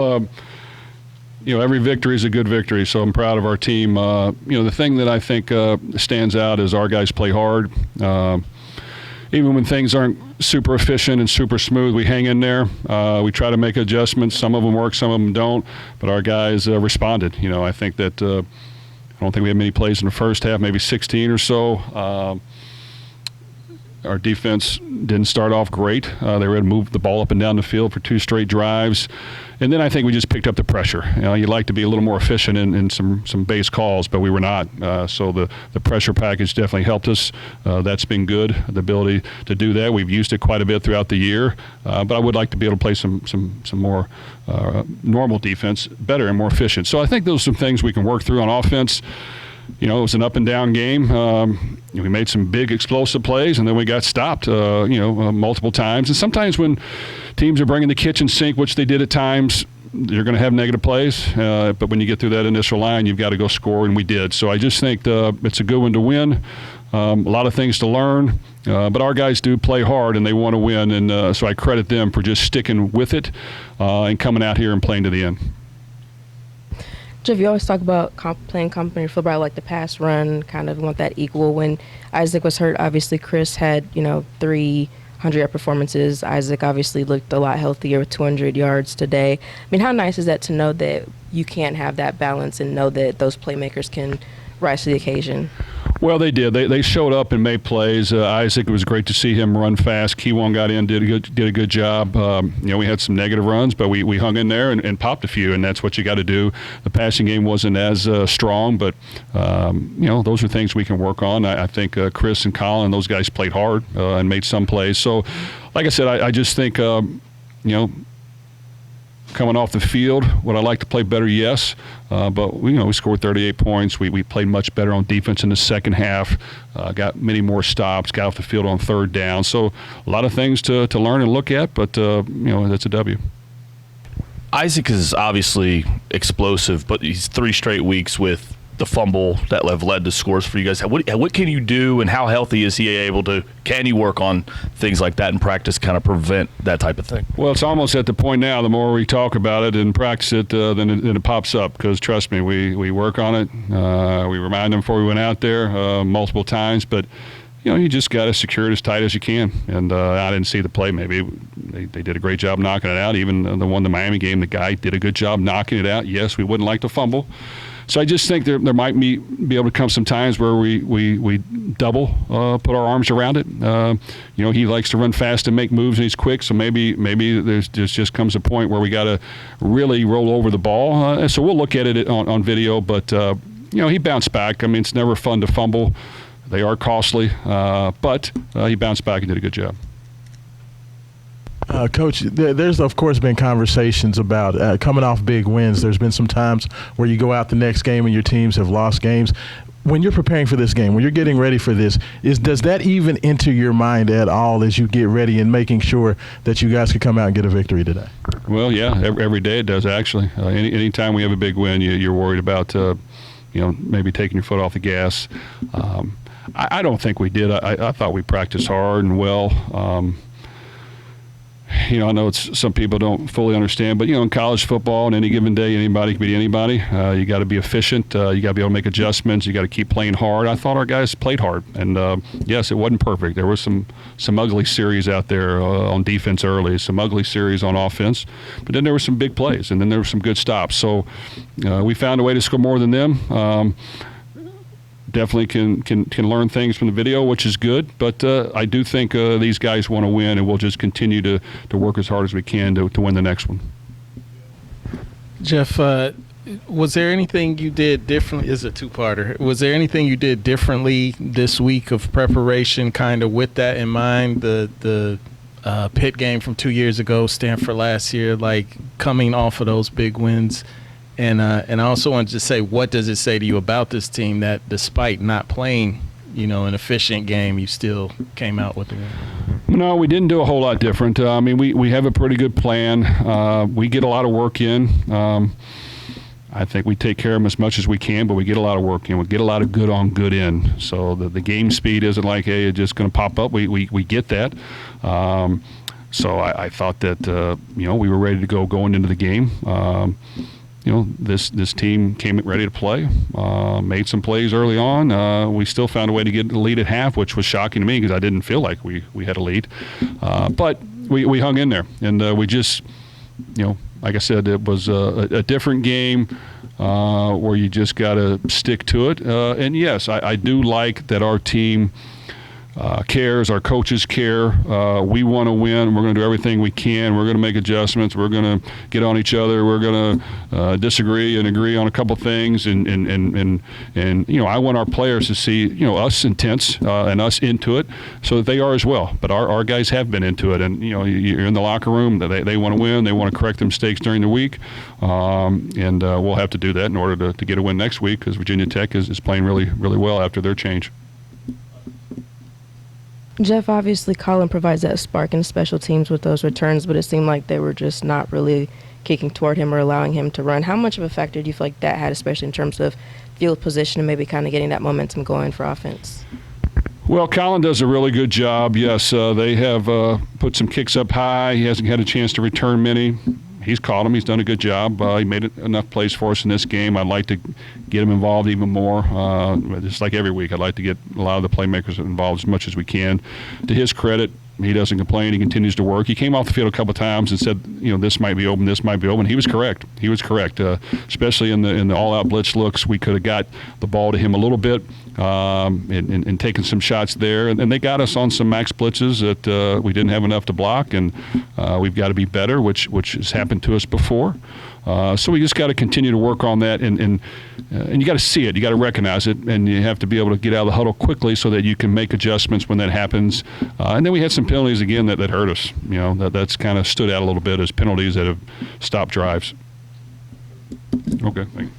Every victory is a good victory, so I'm proud of our team. The thing that I think stands out is our guys play hard. Even when things aren't super efficient and super smooth, we hang in there. We try to make adjustments. Some of them work, some of them don't, but our guys responded. I think that I don't think we had many plays in the first half, maybe 16 or so. Our defense didn't start off great. They were able to move the ball up and down the field for 2 straight drives. And then I think we just picked up the pressure. You'd like to be a little more efficient in some base calls, but we were not. So the pressure package definitely helped us. That's been good, the ability to do that. We've used it quite a bit throughout the year. But I would like to be able to play some more normal defense, better and more efficient. So I think those are some things we can work through on offense. It was an up and down game. We made some big explosive plays, and then we got stopped, multiple times. And sometimes when teams are bringing the kitchen sink, which they did at times, you're going to have negative plays. But when you get through that initial line, you've got to go score, and we did. So I just think it's a good one to win. A lot of things to learn. But our guys do play hard, and they want to win. And so I credit them for just sticking with it and coming out here and playing to the end. Jeff, you always talk about playing complementary football, like the pass run, kind of want that equal. When Isaac was hurt, obviously Chris had, 300-yard performances. Isaac obviously looked a lot healthier with 200 yards today. I mean, how nice is that to know that you can have that balance and know that those playmakers can rise to the occasion? Well, they did. They showed up and made plays. Isaac, it was great to see him run fast. Keywan got in, did a good job. We had some negative runs, but we hung in there and popped a few, and that's what you got to do. The passing game wasn't as strong, but those are things we can work on. I think Chris and Colin, those guys played hard and made some plays. So, like I said, I just think coming off the field, would I like to play better? Yes. But we scored 38 points. We played much better on defense in the second half, got many more stops, got off the field on third down. So a lot of things to learn and look at, but, that's a W. Isaac is obviously explosive, but he's 3 straight weeks with the fumble that have led to scores for you guys. What can you do, and how healthy is he able to? Can you work on things like that in practice, kind of prevent that type of thing? Well, it's almost at the point now, the more we talk about it and practice it, then it pops up, because trust me, we work on it. We remind them before we went out there multiple times, but you just got to secure it as tight as you can. And I didn't see the play. Maybe they did a great job knocking it out. Even the Miami game, the guy did a good job knocking it out. Yes, we wouldn't like to fumble. So I just think there might be able to come some times where we double, put our arms around it. He likes to run fast and make moves, and he's quick. So maybe there's just comes a point where we got to really roll over the ball. So we'll look at it on video. But he bounced back. I mean, it's never fun to fumble. They are costly, but he bounced back and did a good job. Coach, there's, of course, been conversations about coming off big wins. There's been some times where you go out the next game and your teams have lost games. When you're preparing for this game, when you're getting ready for this, does that even enter your mind at all as you get ready and making sure that you guys can come out and get a victory today? Well, yeah, every day it does, actually. Anytime we have a big win, you're worried about, maybe taking your foot off the gas. I don't think we did. I thought we practiced hard and well. I know some people don't fully understand, but, in college football, on any given day, anybody can beat anybody. You got to be efficient. You got to be able to make adjustments. You got to keep playing hard. I thought our guys played hard. And, yes, it wasn't perfect. There was some ugly series out there on defense early, some ugly series on offense. But then there were some big plays, and then there were some good stops. So we found a way to score more than them. Definitely can learn things from the video, which is good. But I do think these guys want to win, and we'll just continue to work as hard as we can to win the next one. Jeff, was there anything you did differently? Is a two-parter. Was there anything you did differently this week of preparation, kind of with that in mind? The Pitt game from 2 years ago, Stanford last year, like coming off of those big wins. And I also wanted to say, what does it say to you about this team that despite not playing, an efficient game, you still came out with the win? No, we didn't do a whole lot different. We have a pretty good plan. We get a lot of work in. I think we take care of them as much as we can, but we get a lot of work in. We get a lot of good on, good in. So the game speed isn't like, hey, it's just going to pop up. We get that. So I thought that we were ready to go going into the game. This team came ready to play, made some plays early on. We still found a way to get the lead at half, which was shocking to me because I didn't feel like we had a lead. But we hung in there, and we just, like I said, it was a different game where you just got to stick to it. And yes, I do like that our team cares, our coaches care. We want to win. We're going to do everything we can. We're going to make adjustments. We're going to get on each other. We're going to disagree and agree on a couple things. And I want our players to see us intense and us into it, so that they are as well. But our guys have been into it, and you're in the locker room. They want to win. They want to correct their mistakes during the week, and we'll have to do that in order to get a win next week, because Virginia Tech is playing really, really well after their change. Jeff, obviously Colin provides that spark in special teams with those returns, but it seemed like they were just not really kicking toward him or allowing him to run. How much of a factor do you feel like that had, especially in terms of field position and maybe kind of getting that momentum going for offense? Well, Colin does a really good job. Yes, they have put some kicks up high. He hasn't had a chance to return many. He's caught them. He's done a good job. He made enough plays for us in this game. I'd like to get him involved even more. Just like every week, I'd like to get a lot of the playmakers involved as much as we can. To his credit, he doesn't complain. He continues to work. He came off the field a couple of times and said, this might be open, this might be open. He was correct. Especially in the all-out blitz looks. We could have got the ball to him a little bit and taken some shots there. And they got us on some max blitzes that we didn't have enough to block, and we've got to be better, which has happened to us before. So we just got to continue to work on that, and you got to see it, you got to recognize it, and you have to be able to get out of the huddle quickly so that you can make adjustments when that happens. And then we had some penalties again that hurt us. That's kind of stood out a little bit as penalties that have stopped drives. Okay, thank you.